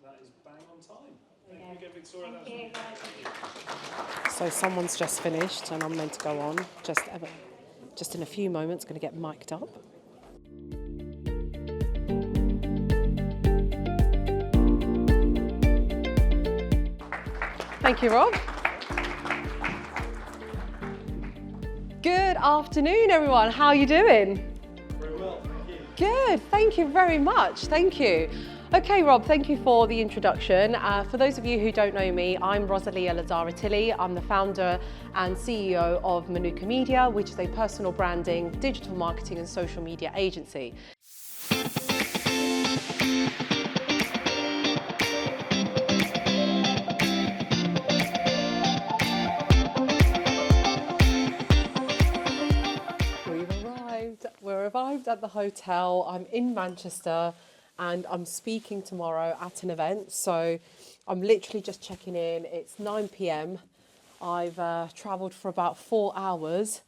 That is bang on time. Thank you again, Victoria. That was really good. So someone's just finished and I'm meant to go on just in a few moments, going to get mic'd up. Thank you, Rob. Good afternoon, everyone. How are you doing? very well, thank you. Good, thank you very much. Thank you. Okay, Rob, thank you for the introduction. For those of you who don't know me, I'm Rosalia Lazzarettilli. I'm the founder and CEO of Manuka Media, which is a personal branding, digital marketing and social media agency. We're arrived at the hotel. I'm in Manchester and I'm speaking tomorrow at an event. So I'm literally just checking in. It's 9 p.m. I've travelled for about 4 hours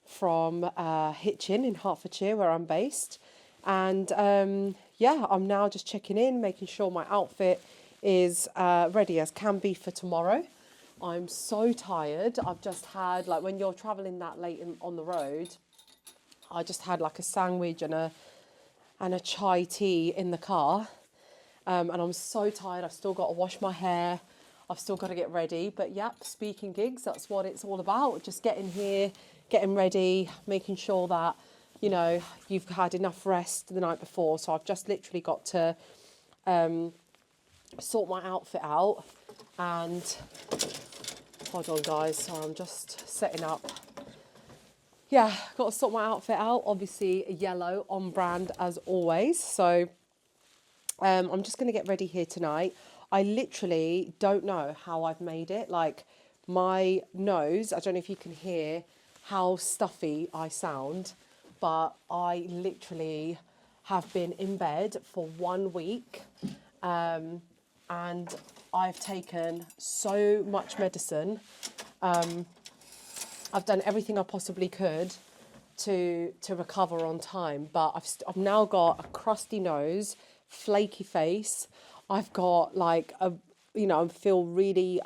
from Hitchin in Hertfordshire, where I'm based. And yeah, I'm now just checking in, making sure my outfit is ready as can be for tomorrow. I'm so tired. I've just had, like, when you're travelling that late on the road, I just had like a sandwich and a chai tea in the car, and I'm so tired. I've still got to wash my hair. I've still got to get ready. But yep, speaking gigs, that's what it's all about. Just getting here, getting ready, making sure that, you know, you've had enough rest the night before. So I've just literally got to sort my outfit out. And hold on, guys. So I'm just setting up. Yeah, got to sort my outfit out. Obviously, yellow on brand as always. So I'm just going to get ready here tonight. I literally don't know how I've made it. Like, my nose, I don't know if you can hear how stuffy I sound, but I literally have been in bed for 1 week, and I've taken so much medicine. I've done everything I possibly could to recover on time, but I've now got a crusty nose, flaky face. I've got like I feel really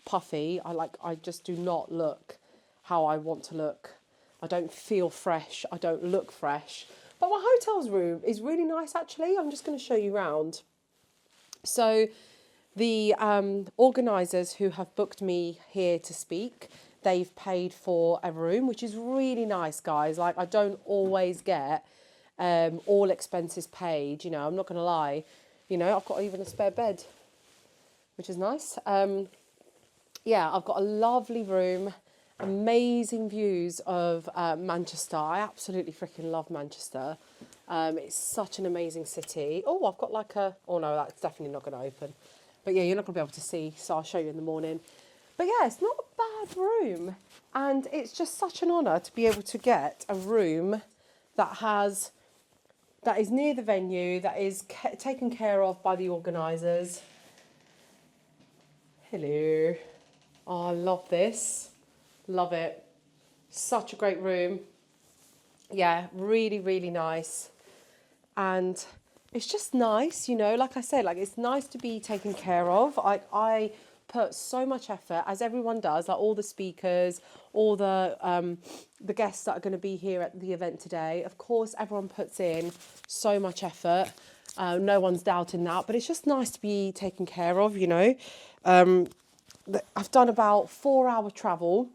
puffy. I just do not look how I want to look. I don't feel fresh. I don't look fresh. But my hotel's room is really nice, actually. I'm just going to show you around. So the organisers who have booked me here to speak, they've paid for a room, which is really nice, guys. Like, I don't always get all expenses paid, you know, I'm not going to lie. You know, I've got even a spare bed, which is nice. Yeah, I've got a lovely room, amazing views of Manchester. I absolutely freaking love Manchester. It's such an amazing city. Oh, I've got like oh no, that's definitely not going to open. But yeah, you're not going to be able to see, so I'll show you in the morning. But yeah, it's not a bad room. And it's just such an honour to be able to get a room that is near the venue, that is taken care of by the organisers. Hello. Oh, I love this. Love it. Such a great room. Yeah, really, really nice. And it's just nice, you know, like I said, like, it's nice to be taken care of. I put so much effort, as everyone does, like all the speakers, all the guests that are going to be here at the event today. Of course, everyone puts in so much effort. No one's doubting that, but it's just nice to be taken care of, you know. I've done about 4-hour travel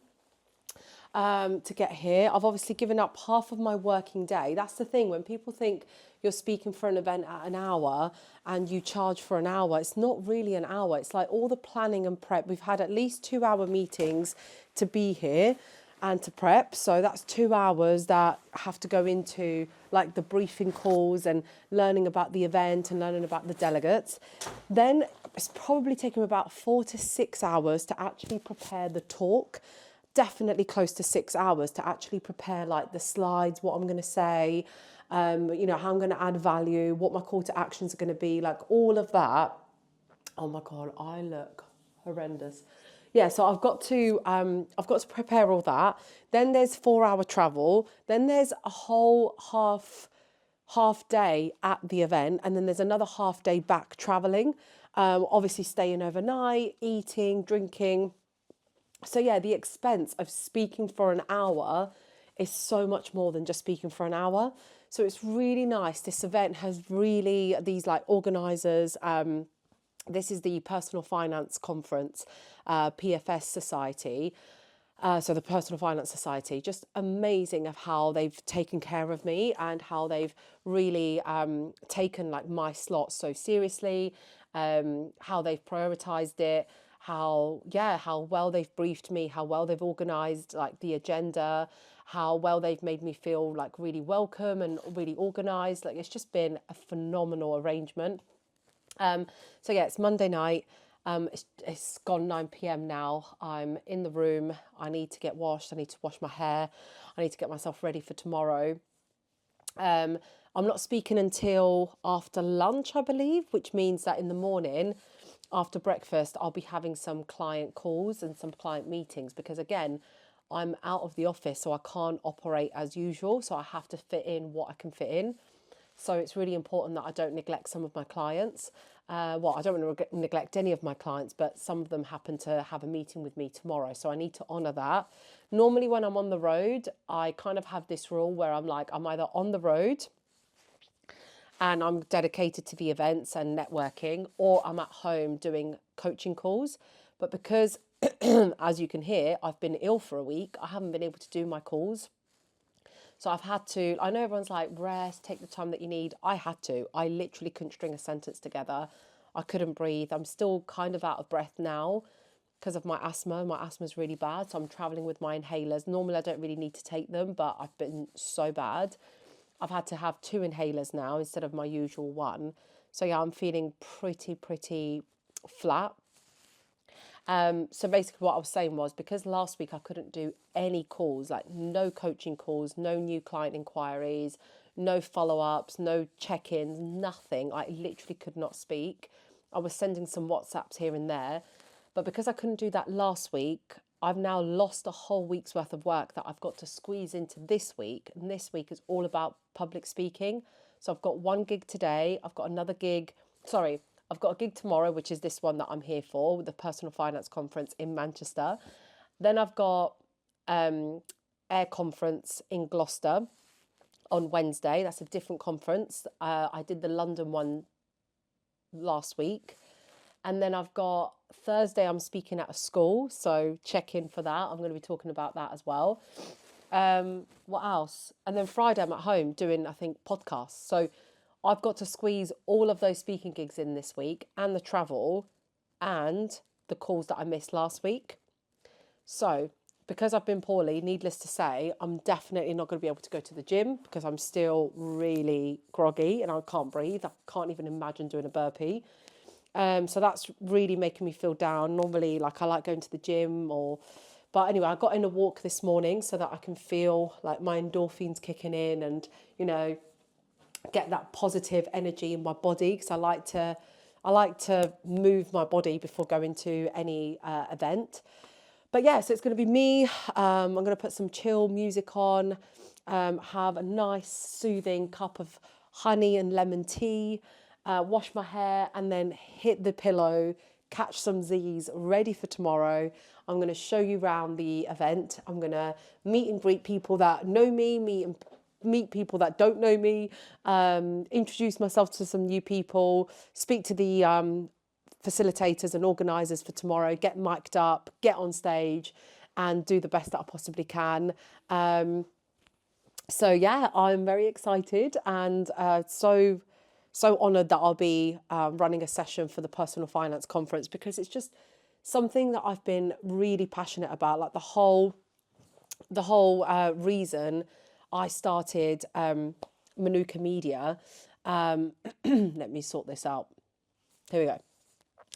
to get here. I've obviously given up half of my working day. That's the thing, when people think you're speaking for an event at an hour and you charge for an hour, it's not really an hour. It's like all the planning and prep. We've had at least 2-hour meetings to be here and to prep. So that's 2 hours that have to go into like the briefing calls and learning about the event and learning about the delegates. Then it's probably taken about 4 to 6 hours to actually prepare the talk. Definitely close to 6 hours to actually prepare like the slides, what I'm going to say, you know, how I'm going to add value, what my call to actions are going to be, like all of that. Oh my God, I look horrendous. Yeah, so I've got to prepare all that. Then there's 4-hour travel. Then there's a whole half day at the event, and then there's another half day back traveling. Obviously staying overnight, eating, drinking. So yeah, the expense of speaking for an hour is so much more than just speaking for an hour. So it's really nice. This event has really, these like organisers, this is the Personal Finance Conference, PFS Society. So the Personal Finance Society, just amazing of how they've taken care of me and how they've really taken like my slot so seriously, how they've prioritized it, how well they've briefed me, how well they've organized like the agenda, how well they've made me feel like really welcome and really organized. Like it's just been a phenomenal arrangement. So yeah, it's Monday night. It's gone 9 p.m. now. I'm in the room. I need to get washed. I need to wash my hair. I need to get myself ready for tomorrow. I'm not speaking until after lunch, I believe, which means that in the morning, after breakfast, I'll be having some client calls and some client meetings because, again, I'm out of the office, so I can't operate as usual. So I have to fit in what I can fit in. So it's really important that I don't neglect some of my clients. Well, I don't want to neglect any of my clients, but some of them happen to have a meeting with me tomorrow. So I need to honour that. Normally when I'm on the road, I kind of have this rule where I'm like, I'm either on the road and I'm dedicated to the events and networking, or I'm at home doing coaching calls. But because, as you can hear, I've been ill for a week, I haven't been able to do my calls. So I've had to, I know everyone's like, rest, take the time that you need. I had to. I literally couldn't string a sentence together. I couldn't breathe. I'm still kind of out of breath now because of my asthma. My asthma's really bad. So I'm traveling with my inhalers. Normally I don't really need to take them, but I've been so bad. I've had to have 2 inhalers now instead of my usual one. So yeah, I'm feeling pretty flat. So basically what I was saying was, because last week I couldn't do any calls, like no coaching calls, no new client inquiries, no follow-ups, no check-ins, nothing. I literally could not speak. I was sending some WhatsApps here and there. But because I couldn't do that last week, I've now lost a whole week's worth of work that I've got to squeeze into this week. And this week is all about public speaking. So I've got 1 gig today. I've got another gig. I've got a gig tomorrow, which is this one that I'm here for, with the Personal Finance Conference in Manchester. Then I've got Air Conference in Gloucester on Wednesday. That's a different conference. I did the London one last week. And then I've got Thursday, I'm speaking at a school. So check in for that. I'm going to be talking about that as well. What else? And then Friday, I'm at home doing, I think, podcasts. So I've got to squeeze all of those speaking gigs in this week and the travel and the calls that I missed last week. So because I've been poorly, needless to say, I'm definitely not going to be able to go to the gym because I'm still really groggy and I can't breathe. I can't even imagine doing a burpee. So that's really making me feel down. Normally, like I like going to the gym but anyway, I got in a walk this morning so that I can feel like my endorphins kicking in and, get that positive energy in my body because I like to move my body before going to any event. But yeah, so it's going to be me. I'm going to put some chill music on, have a nice soothing cup of honey and lemon tea, wash my hair and then hit the pillow, catch some Z's, ready for tomorrow. I'm going to show you around the event. I'm going to meet and greet people that know me, meet people that don't know me, introduce myself to some new people, speak to the facilitators and organisers for tomorrow, get mic'd up, get on stage and do the best that I possibly can. So yeah, I'm very excited and so honoured that I'll be running a session for the Personal Finance Conference because it's just something that I've been really passionate about. Like the whole reason I started Manuka Media. Let me sort this out. Here we go.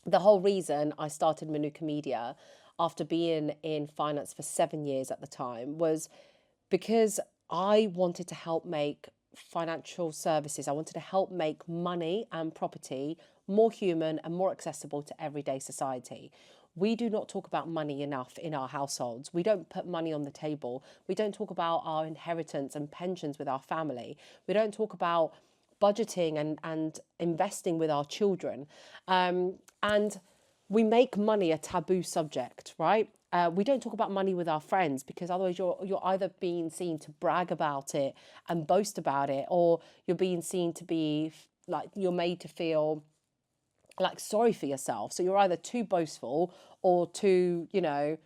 The whole reason I started Manuka Media after being in finance for 7 years at the time was because I wanted to help make financial services, I wanted to help make money and property more human and more accessible to everyday society. We do not talk about money enough in our households. We don't put money on the table. We don't talk about our inheritance and pensions with our family. We don't talk about budgeting and investing with our children. And we make money a taboo subject, right? We don't talk about money with our friends because otherwise you're either being seen to brag about it and boast about it, or you're being seen to be like you're made to feel like sorry for yourself. So you're either too boastful or too, or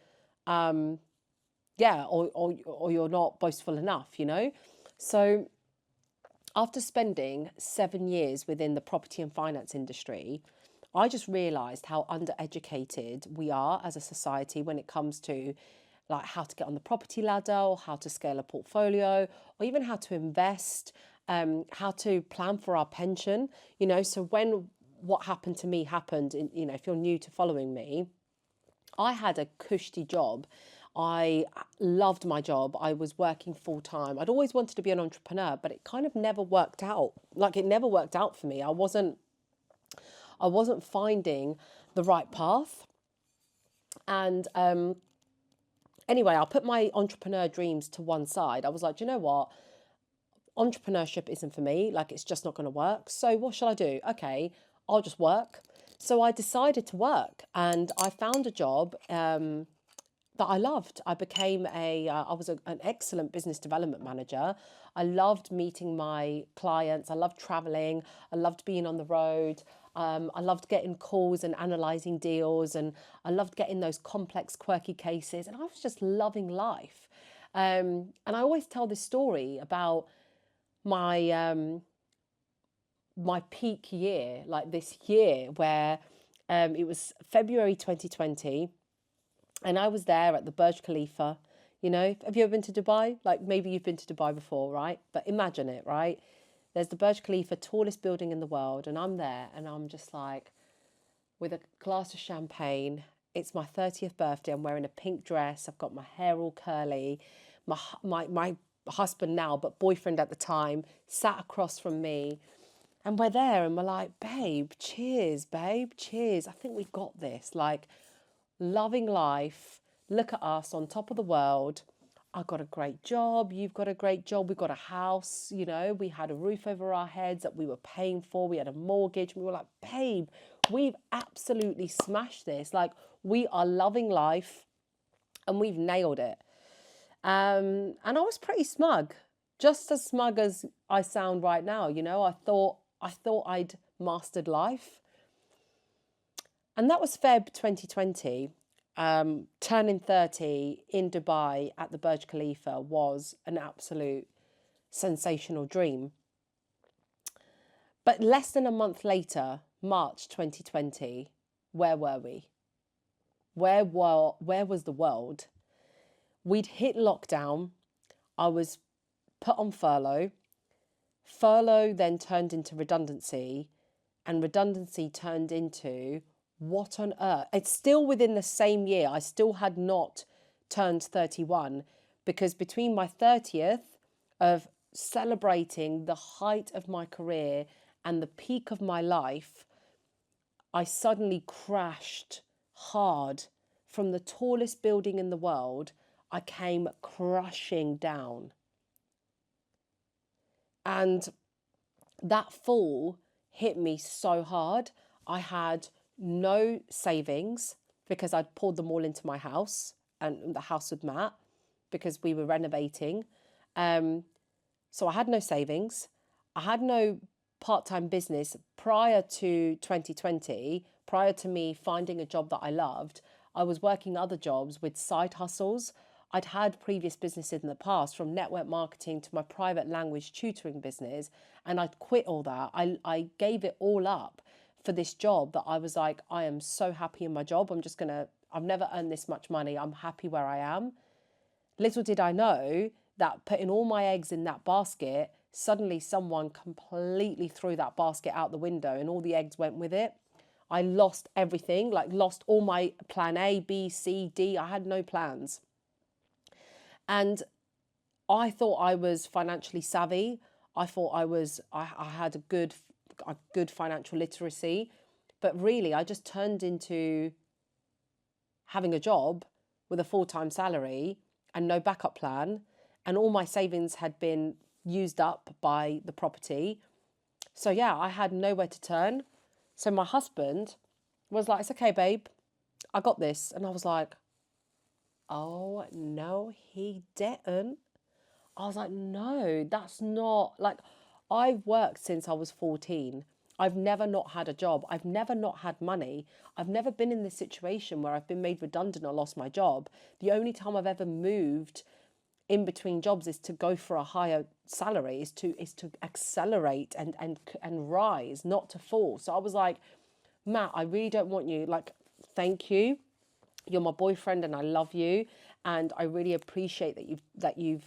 you're not boastful enough, So after spending 7 years within the property and finance industry, I just realized how undereducated we are as a society when it comes to like how to get on the property ladder, or how to scale a portfolio, or even how to invest, how to plan for our pension. So when what happened to me happened, if you're new to following me, I had a cushy job. I loved my job. I was working full time. I'd always wanted to be an entrepreneur, but it kind of never worked out. Like it never worked out for me. I wasn't finding the right path. And anyway, I put my entrepreneur dreams to one side. I was like, you know what? Entrepreneurship isn't for me. Like it's just not going to work. So what shall I do? Okay, I'll just work. So I decided to work, and I found a job that I loved. I became I was an excellent business development manager. I loved meeting my clients. I loved traveling. I loved being on the road. I loved getting calls and analysing deals, and I loved getting those complex, quirky cases. And I was just loving life. And I always tell this story about my my peak year, like this year where it was February 2020. And I was there at the Burj Khalifa. Have you ever been to Dubai? Like maybe you've been to Dubai before, right? But imagine it, right? There's the Burj Khalifa, tallest building in the world. And I'm there and I'm just like with a glass of champagne. It's my 30th birthday. I'm wearing a pink dress. I've got my hair all curly. My husband now, but boyfriend at the time, sat across from me. And we're there and we're like, babe, cheers, babe, cheers. I think we got this. Like, loving life. Look at us on top of the world. I got a great job. You've got a great job. We got a house. We had a roof over our heads that we were paying for. We had a mortgage. We were like, babe, we've absolutely smashed this. Like, we are loving life and we've nailed it. And I was pretty smug, just as smug as I sound right now. I thought I'd mastered life. And that was Feb 2020. Turning 30 in Dubai at the Burj Khalifa was an absolute sensational dream. But less than a month later, March 2020, where were we? Where was the world? We'd hit lockdown. I was put on furlough. Furlough then turned into redundancy, and redundancy turned into what on earth? It's still within the same year. I still had not turned 31, because between my 30th of celebrating the height of my career and the peak of my life, I suddenly crashed hard from the tallest building in the world. I came crashing down. And that fall hit me so hard. I had no savings because I'd poured them all into my house and the house with Matt because we were renovating. So I had no savings. I had no part-time business prior to 2020. Prior to me finding a job that I loved, I was working other jobs with side hustles. I'd had previous businesses in the past, from network marketing to my private language tutoring business, and I'd quit all that. I gave it all up for this job that I was like, I am so happy in my job. I've never earned this much money. I'm happy where I am. Little did I know that putting all my eggs in that basket, suddenly someone completely threw that basket out the window and all the eggs went with it. I lost everything, lost all my plan A, B, C, D. I had no plans. And I thought I was financially savvy. I thought I had a good financial literacy. But really, I just turned into having a job with a full-time salary and no backup plan. And all my savings had been used up by the property. So yeah, I had nowhere to turn. So my husband was like, it's okay, babe, I got this. And I was like, oh, no, he didn't. I was like, no, that's not like, I've worked since I was 14. I've never not had a job. I've never not had money. I've never been in this situation where I've been made redundant or lost my job. The only time I've ever moved in between jobs is to go for a higher salary, is to accelerate and rise, not to fall. So I was like, Matt, I really don't want you. Like, thank you. You're my boyfriend and I love you. And I really appreciate that you've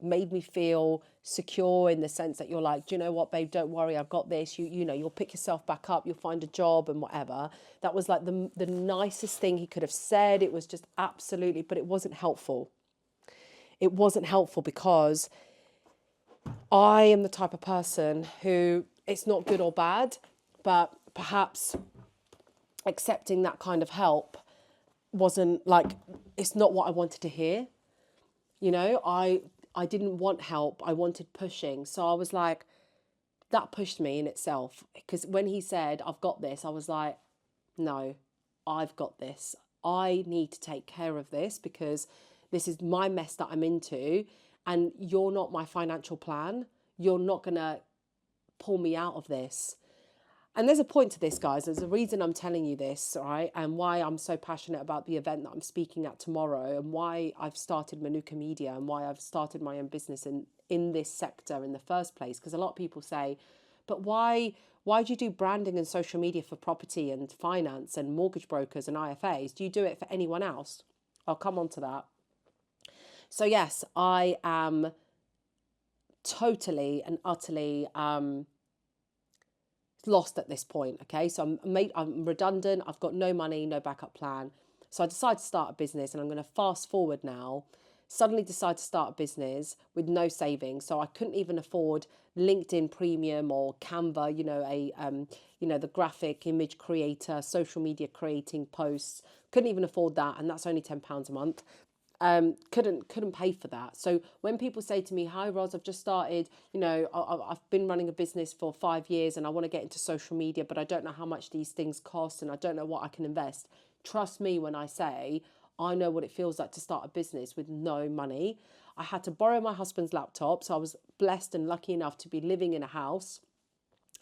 made me feel secure in the sense that you're like, do you know what, babe, don't worry, I've got this. You know, you'll pick yourself back up, you'll find a job and whatever. That was like the nicest thing he could have said. It was just absolutely, but it wasn't helpful. It wasn't helpful because I am the type of person who, it's not good or bad, but perhaps accepting that kind of help wasn't like, it's not what I wanted to hear. You know, I didn't want help. I wanted pushing. So I was like, that pushed me in itself. Because when he said, I've got this, I was like, no, I've got this. I need to take care of this because this is my mess that I'm into. And you're not my financial plan. You're not going to pull me out of this. And there's a point to this, guys. There's a reason I'm telling you this, right? And why I'm so passionate about the event that I'm speaking at tomorrow, and why I've started Manuka Media, and why I've started my own business in this sector in the first place. Because a lot of people say, but why do you do branding and social media for property and finance and mortgage brokers and IFAs? Do you do it for anyone else? I'll come on to that. So yes, I am totally and utterly lost at this point. Okay, so I'm redundant. I've got no money, no backup plan. So I decided to start a business, and I'm going to fast forward now. Suddenly decide to start a business with no savings, so I couldn't even afford LinkedIn Premium or Canva. The graphic image creator, social media creating posts. Couldn't even afford that, and that's only £10 a month. Couldn't pay for that. So when people say to me, hi Ros, I've just started, I've been running a business for 5 years and I want to get into social media, but I don't know how much these things cost and I don't know what I can invest. Trust me when I say I know what it feels like to start a business with no money. I had to borrow my husband's laptop, so I was blessed and lucky enough to be living in a house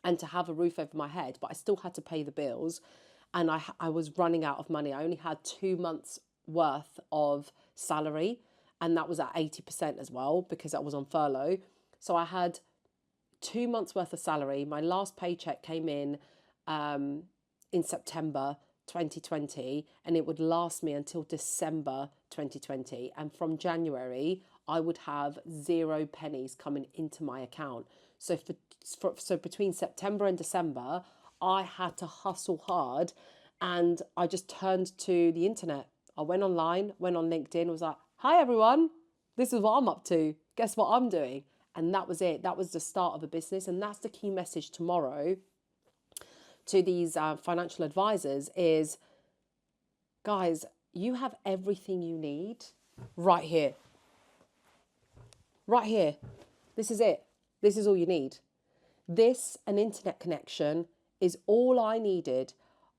and to have a roof over my head, but I still had to pay the bills, and I was running out of money. I only had 2 months worth of salary, and that was at 80% as well because I was on furlough. So I had 2 months worth of salary. My last paycheck came in September 2020, and it would last me until December 2020. And from January, I would have 0 pennies coming into my account. So between September and December, I had to hustle hard, and I just turned to the internet. I went online, went on LinkedIn, was like, hi everyone, this is what I'm up to. Guess what I'm doing? And that was it. That was the start of a business. And that's the key message tomorrow to these financial advisors is, guys, you have everything you need right here. Right here. This is it. This is all you need. This, an internet connection, is all I needed.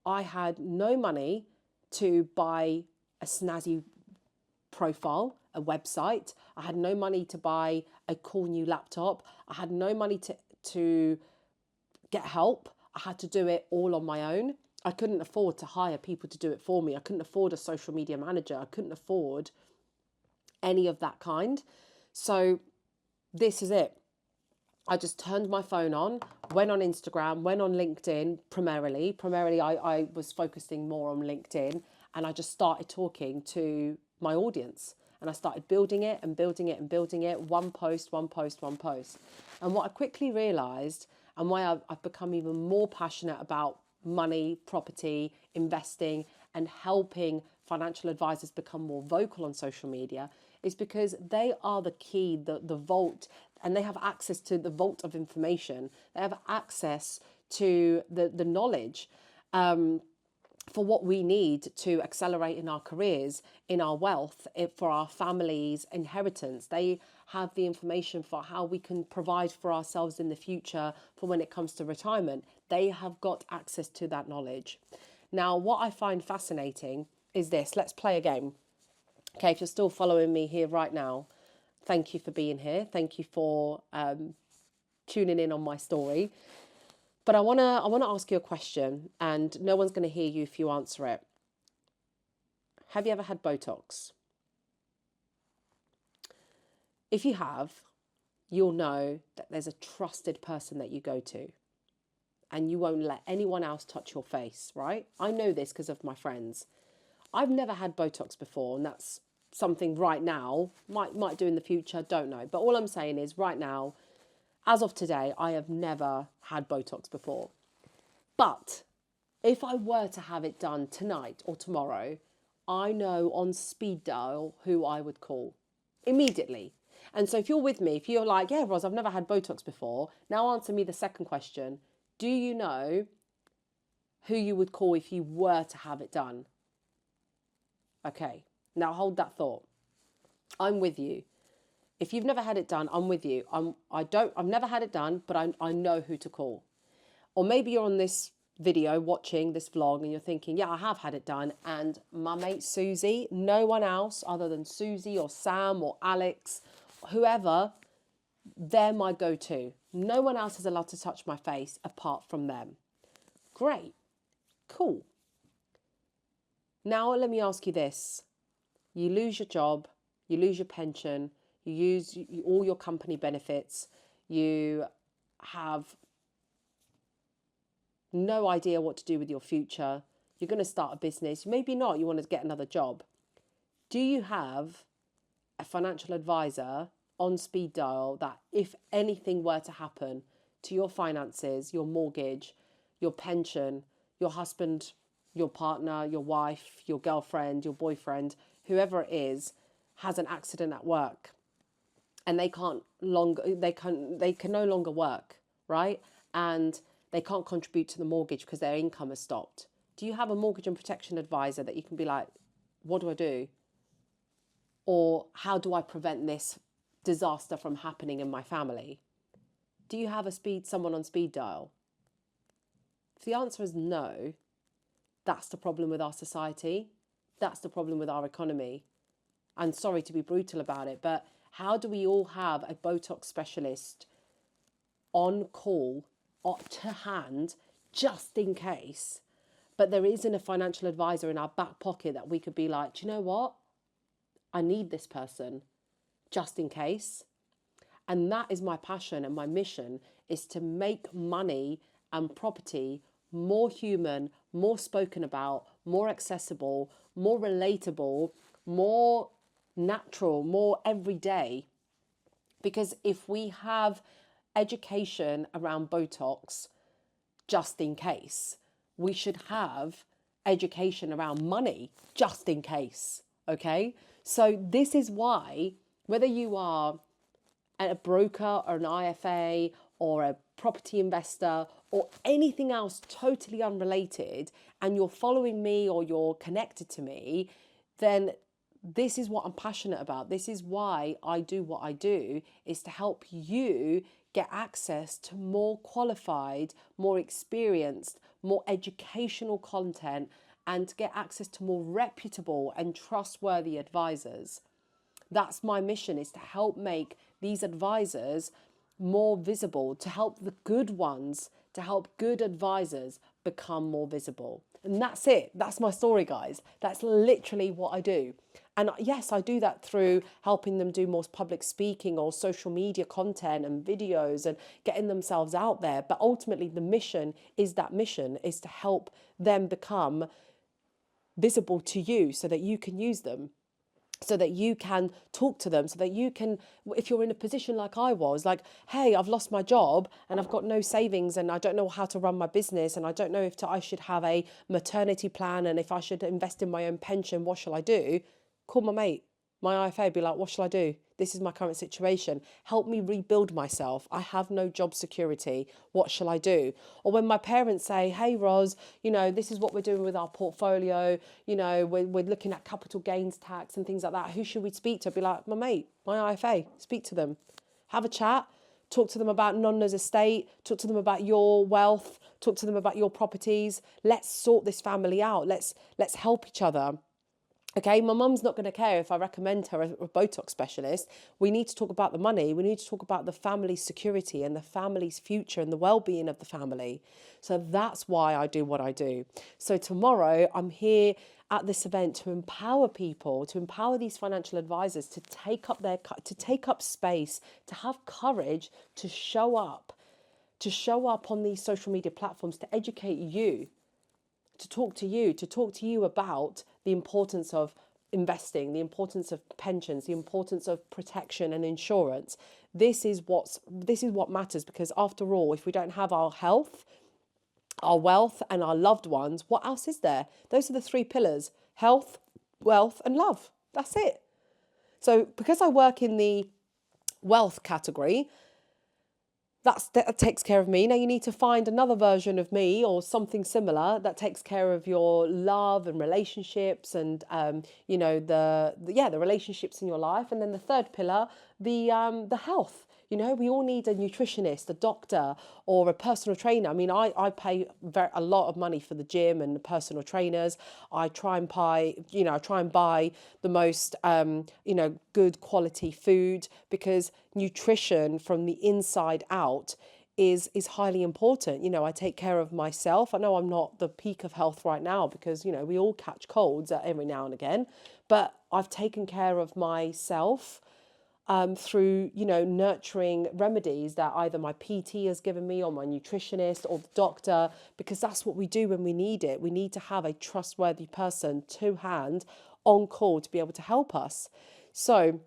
I had no money to buy a snazzy profile, a website. I had no money to buy a cool new laptop. I had no money to get help. I had to do it all on my own. I couldn't afford to hire people to do it for me. I couldn't afford a social media manager. I couldn't afford any of that kind. So this is it. I just turned my phone on, went on Instagram, went on LinkedIn primarily. I was focusing more on LinkedIn, and I just started talking to my audience. And I started building it and building it and building it, one post, one post, one post. And what I quickly realised, and why I've become even more passionate about money, property, investing, and helping financial advisors become more vocal on social media, is because they are the key, the vault, and they have access to the vault of information. They have access to the knowledge for what we need to accelerate in our careers, in our wealth, for our families' inheritance. They have the information for how we can provide for ourselves in the future for when it comes to retirement. They have got access to that knowledge. Now, what I find fascinating is this. Let's play a game. Okay, if you're still following me here right now, thank you for being here. Thank you for tuning in on my story. But I wanna ask you a question, and no one's gonna hear you if you answer it. Have you ever had Botox? If you have, you'll know that there's a trusted person that you go to, and you won't let anyone else touch your face, right? I know this because of my friends. I've never had Botox before, and that's something right now, might do in the future, don't know. But all I'm saying is right now, as of today, I have never had Botox before. But if I were to have it done tonight or tomorrow, I know on speed dial who I would call immediately. And so if you're with me, if you're like, yeah, Ros, I've never had Botox before, now answer me the second question. Do you know who you would call if you were to have it done? Okay, now hold that thought. I'm with you. If you've never had it done, I'm with you. I've never had it done, but I know who to call. Or maybe you're on this video watching this vlog and you're thinking, yeah, I have had it done. And my mate Susie, no one else other than Susie or Sam or Alex, whoever, they're my go-to. No one else is allowed to touch my face apart from them. Great. Cool. Now let me ask you this. You lose your job, you lose your pension, you use all your company benefits, you have no idea what to do with your future, you're going to start a business, maybe not, you want to get another job. Do you have a financial advisor on speed dial that if anything were to happen to your finances, your mortgage, your pension, your husband, your partner, your wife, your girlfriend, your boyfriend, whoever it is, has an accident at work and they can no longer work, right? And they can't contribute to the mortgage because their income has stopped. Do you have a mortgage and protection advisor that you can be like, what do I do? Or how do I prevent this disaster from happening in my family? Do you have someone on speed dial? If the answer is no, that's the problem with our society. That's the problem with our economy. I'm sorry to be brutal about it, but how do we all have a Botox specialist on call or to hand just in case, but there isn't a financial advisor in our back pocket that we could be like, do you know what? I need this person just in case. And that is my passion and my mission, is to make money and property more human, more spoken about, more accessible, more relatable, more natural, more everyday. Because if we have education around Botox, just in case, we should have education around money, just in case, okay? So this is why, whether you are a broker or an IFA or a property investor or anything else totally unrelated, and you're following me or you're connected to me, then this is what I'm passionate about. This is why I do what I do, is to help you get access to more qualified, more experienced, more educational content, and to get access to more reputable and trustworthy advisors. That's my mission, is to help make these advisors more visible, to help the good ones, to help good advisors become more visible. And that's it. That's my story, guys. That's literally what I do. And yes, I do that through helping them do more public speaking or social media content and videos and getting themselves out there. But ultimately, the mission is to help them become visible to you so that you can use them, so that you can talk to them, so that you can, if you're in a position like I was, like, hey, I've lost my job and I've got no savings and I don't know how to run my business and I don't know if I should have a maternity plan and if I should invest in my own pension, what shall I do? Call my mate. My IFA would be like, what shall I do? This is my current situation. Help me rebuild myself. I have no job security. What shall I do? Or when my parents say, hey, Ros, this is what we're doing with our portfolio. We're looking at capital gains tax and things like that. Who should we speak to? I'd be like, my mate, my IFA, speak to them. Have a chat. Talk to them about Nonna's estate. Talk to them about your wealth. Talk to them about your properties. Let's sort this family out. Let's help each other. Okay, my mum's not going to care if I recommend her a Botox specialist. We need to talk about the money. We need to talk about the family's security and the family's future and the well-being of the family. So that's why I do what I do. So tomorrow I'm here at this event to empower people, to empower these financial advisors to take up space, to have courage to show up on these social media platforms, to educate you, to talk to you about the importance of investing, the importance of pensions, the importance of protection and insurance. This is what matters, because after all, if we don't have our health, our wealth and our loved ones, what else is there? Those are the three pillars: health, wealth and love. That's it. So because I work in the wealth category, that takes care of me. Now you need to find another version of me or something similar that takes care of your love and relationships and the relationships in your life. And then the third pillar, the health. We all need a nutritionist, a doctor, or a personal trainer. I mean, I pay a lot of money for the gym and the personal trainers. I try and buy the most, good quality food, because nutrition from the inside out is highly important. I take care of myself. I know I'm not the peak of health right now because, we all catch colds every now and again, but I've taken care of myself through, nurturing remedies that either my PT has given me or my nutritionist or the doctor, because that's what we do when we need it. We need to have a trustworthy person to hand on call to be able to help us. So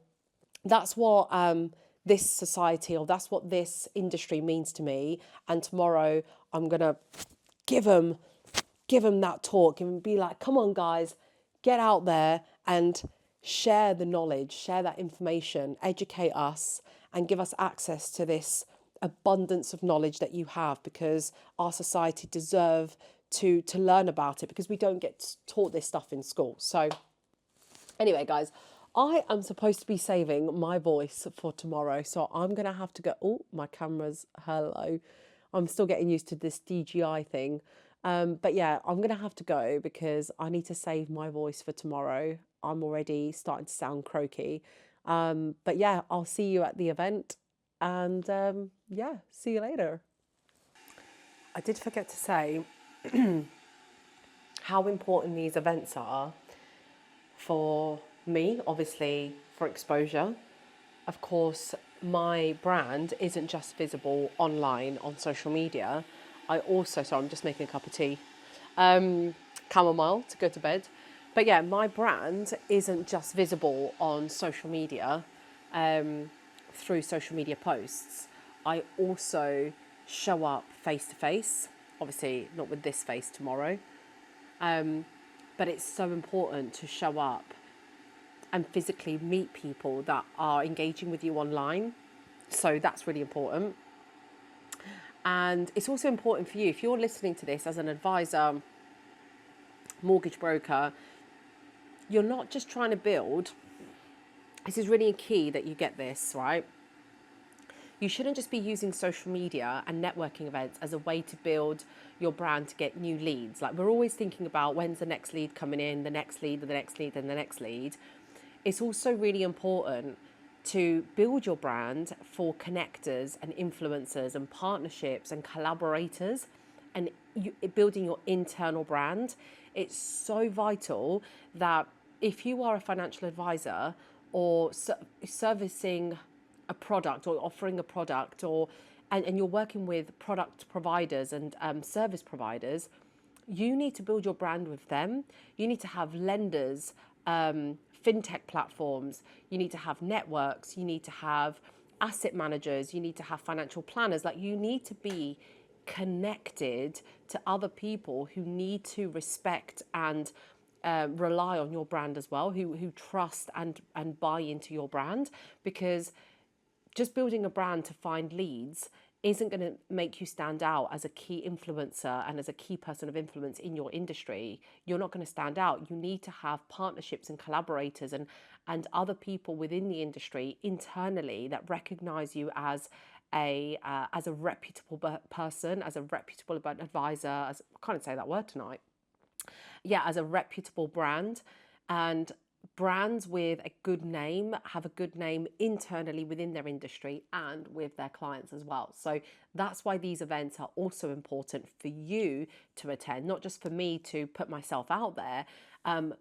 that's what this society, or that's what this industry means to me. And tomorrow I'm going to give them that talk and be like, come on, guys, get out there and share the knowledge, share that information, educate us and give us access to this abundance of knowledge that you have, because our society deserve to learn about it, because we don't get taught this stuff in school. So anyway, guys, I am supposed to be saving my voice for tomorrow. So I'm going to have to go. Oh, my camera's hello. I'm still getting used to this DJI thing. But yeah, I'm going to have to go because I need to save my voice for tomorrow. I'm already starting to sound croaky. But yeah, I'll see you at the event. And see you later. I did forget to say how important these events are for me, obviously, for exposure. Of course, my brand isn't just visible online on social media. I'm just making a cup of tea, chamomile to go to bed. But yeah, my brand isn't just visible on social media, through social media posts. I also show up face to face, obviously not with this face tomorrow. But it's so important to show up and physically meet people that are engaging with you online. So that's really important. And it's also important for you, if you're listening to this as an advisor, mortgage broker, you're not just trying to build. This is really key that you get this, right? You shouldn't just be using social media and networking events as a way to build your brand to get new leads. Like, we're always thinking about when's the next lead coming in, the next lead, and the next lead, and the next lead. It's also really important to build your brand for connectors and influencers and partnerships and collaborators, and building your internal brand. It's so vital that if you are a financial advisor or servicing a product or offering a product, and you're working with product providers and service providers, you need to build your brand with them. You need to have lenders, fintech platforms, you need to have networks, you need to have asset managers, you need to have financial planners. Like, you need to be connected to other people who need to respect and rely on your brand as well, who trust and buy into your brand, because just building a brand to find leads isn't going to make you stand out as a key influencer and as a key person of influence in your industry. You're not going to stand out. You need to have partnerships and collaborators and other people within the industry internally that recognize you as a reputable person, as a reputable advisor, as I can't say that word tonight. Yeah, as a reputable brand. And brands with a good name have a good name internally within their industry and with their clients as well. So that's why these events are also important for you to attend, not just for me to put myself out there.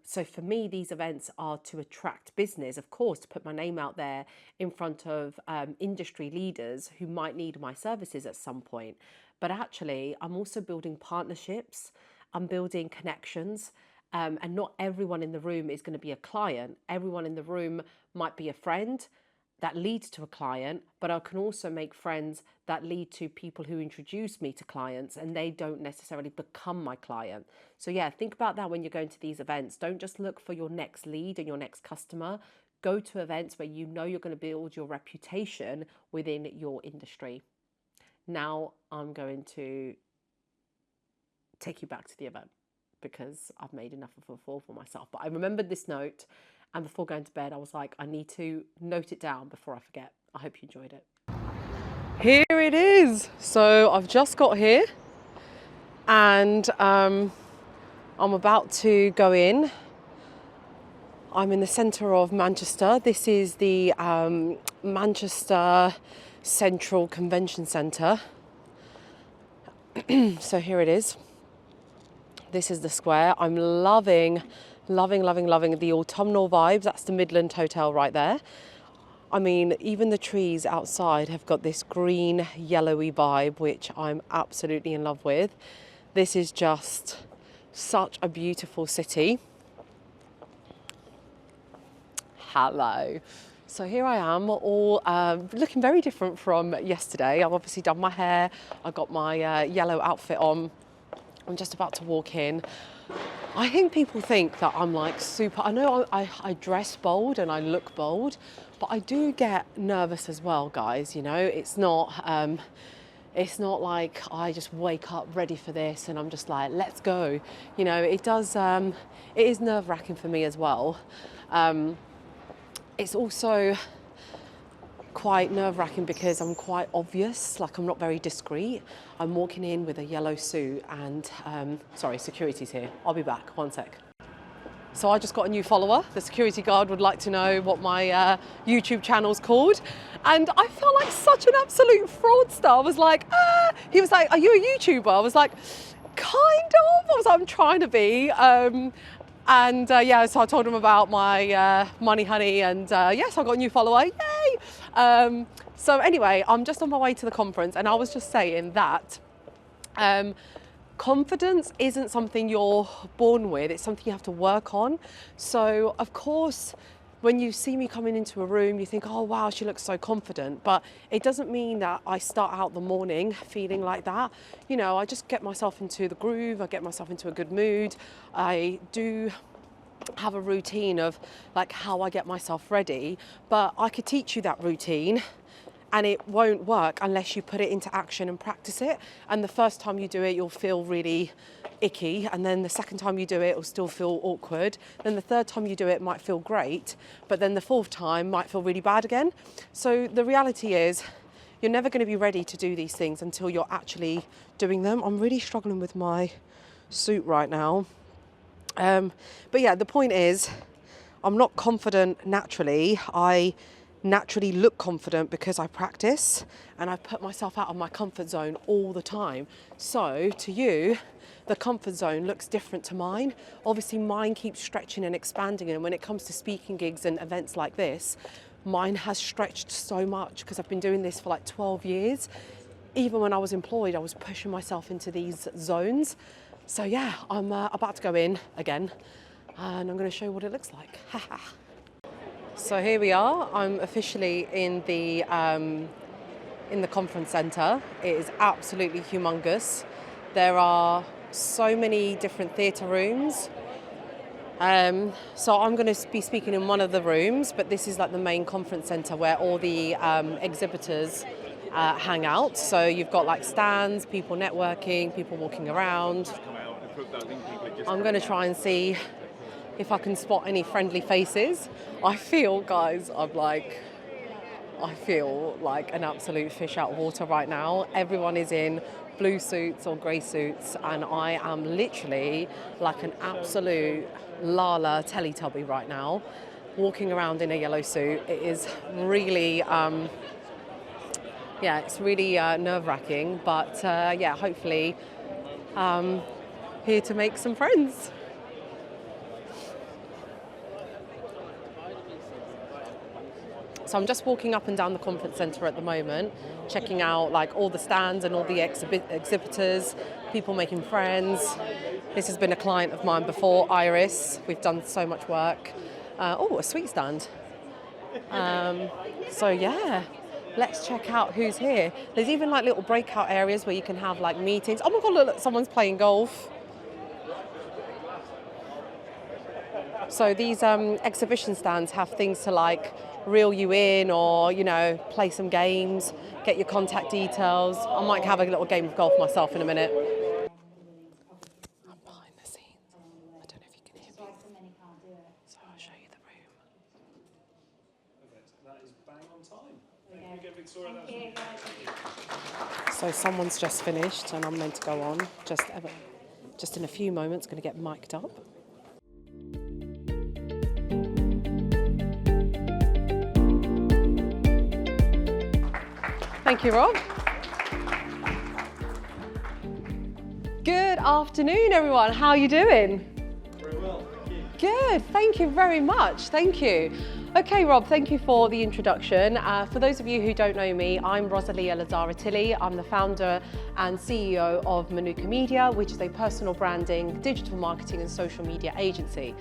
So for me, these events are to attract business, of course, to put my name out there in front of industry leaders who might need my services at some point. But actually, I'm also building partnerships. I'm building connections. And not everyone in the room is going to be a client. Everyone in the room might be a friend that leads to a client, but I can also make friends that lead to people who introduce me to clients, and they don't necessarily become my client. So yeah, think about that when you're going to these events. Don't just look for your next lead and your next customer. Go to events where you know you're going to build your reputation within your industry. Now I'm going to take you back to the event, because I've made enough of a fool for myself. But I remembered this note, and before going to bed, I was like, I need to note it down before I forget. I hope you enjoyed it. Here it is. So I've just got here, and I'm about to go in. I'm in the centre of Manchester. This is the Manchester Central Convention Centre. So here it is. This is the square. I'm loving the autumnal vibes. That's the Midland Hotel right there. I mean, even the trees outside have got this green, yellowy vibe, which I'm absolutely in love with. This is just such a beautiful city. Hello. So here I am, all looking very different from yesterday. I've obviously done my hair. I got my yellow outfit on. I'm just about to walk in. I think people think that I'm like super, I know I dress bold and I look bold, but I do get nervous as well, guys. You know, it's not like I just wake up ready for this and I'm just like, let's go. You know, it is nerve-wracking for me as well. It's also quite nerve-wracking because I'm quite obvious, like I'm not very discreet. I'm walking in with a yellow suit and, sorry, security's here. I'll be back, one sec. So I just got a new follower. The security guard would like to know what my YouTube channel's called. And I felt like such an absolute fraudster. I was like, he was like, are you a YouTuber? I was like, kind of. I was like, I'm trying to be. Yeah, so I told him about my money honey, and yes, I got a new follower, yay! So anyway, I'm just on my way to the conference, and I was just saying that confidence isn't something you're born with, it's something you have to work on. So of course, when you see me coming into a room, you think, oh wow, she looks so confident, but it doesn't mean that I start out the morning feeling like that. You know, I just get myself into the groove, I get myself into a good mood. I do have a routine of like how I get myself ready, but I could teach you that routine and it won't work unless you put it into action and practice it. And the first time you do it, you'll feel really icky, and then the second time you do it, it'll still feel awkward. Then the third time you do it might feel great, but then the fourth time might feel really bad again. So the reality is, you're never going to be ready to do these things until you're actually doing them. I'm really struggling with my suit right now. But yeah, the point is, I'm not confident naturally. I naturally look confident because I practice and I put myself out of my comfort zone all the time. So to you, the comfort zone looks different to mine. Obviously mine keeps stretching and expanding, and when it comes to speaking gigs and events like this, mine has stretched so much because I've been doing this for like 12 years. Even when I was employed, I was pushing myself into these zones. So yeah, I'm about to go in again and I'm going to show you what it looks like. So here we are. I'm officially in the conference centre. It is absolutely humongous. There are so many different theatre rooms. So I'm going to be speaking in one of the rooms, but this is like the main conference centre where all the exhibitors hang out. So you've got like stands, people networking, people walking around. I'm going to try and see if I can spot any friendly faces. I feel, guys, I feel like an absolute fish out of water right now. Everyone is in blue suits or grey suits, and I am literally like an absolute Lala Teletubby right now, walking around in a yellow suit. It is really, it's really nerve-wracking, but hopefully here to make some friends. So I'm just walking up and down the conference centre at the moment, checking out like all the stands and all the exhibitors, people making friends. This has been a client of mine before, Iris. We've done so much work. A sweet stand. Let's check out who's here. There's even like little breakout areas where you can have like meetings. Oh my God, look, someone's playing golf. So these exhibition stands have things to like reel you in, or, you know, play some games, get your contact details. I might have a little game of golf myself in a minute. I'm behind the scenes. I don't know if you can hear me. So I'll show you the room. Perfect. That is bang on time. Thank you again, Victoria. That's really good. So someone's just finished and I'm meant to go on just in a few moments, going to get mic'd up. Thank you, Rob. Good afternoon, everyone. How are you doing? Very well, thank you. Good, thank you very much. Thank you. Okay, Rob, thank you for the introduction. For those of you who don't know me, I'm Rosalia Lazzarettilli. I'm the founder and CEO of Manuka Media, which is a personal branding, digital marketing and social media agency.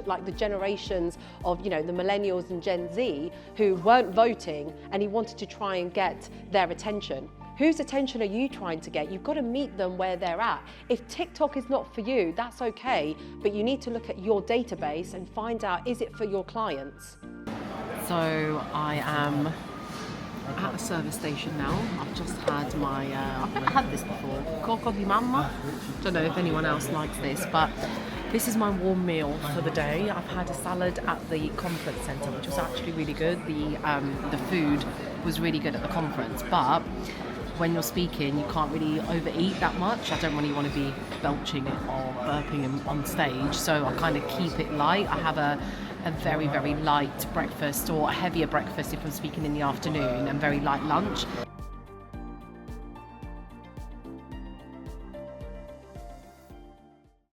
Like the generations of, you know, the millennials and Gen Z who weren't voting, and he wanted to try and get their attention. Whose attention are you trying to get? You've got to meet them where they're at. If TikTok is not for you, that's okay, but you need to look at your database and find out, is it for your clients? So I am at a service station now. I've just had my, I've never had this before, coco di mamma. Don't know if anyone else likes this, but this is my warm meal for the day. I've had a salad at the conference centre, which was actually really good. The food was really good at the conference, but when you're speaking, you can't really overeat that much. I don't really want to be belching or burping on stage, so I kind of keep it light. I have a very, very light breakfast, or a heavier breakfast if I'm speaking in the afternoon, and very light lunch.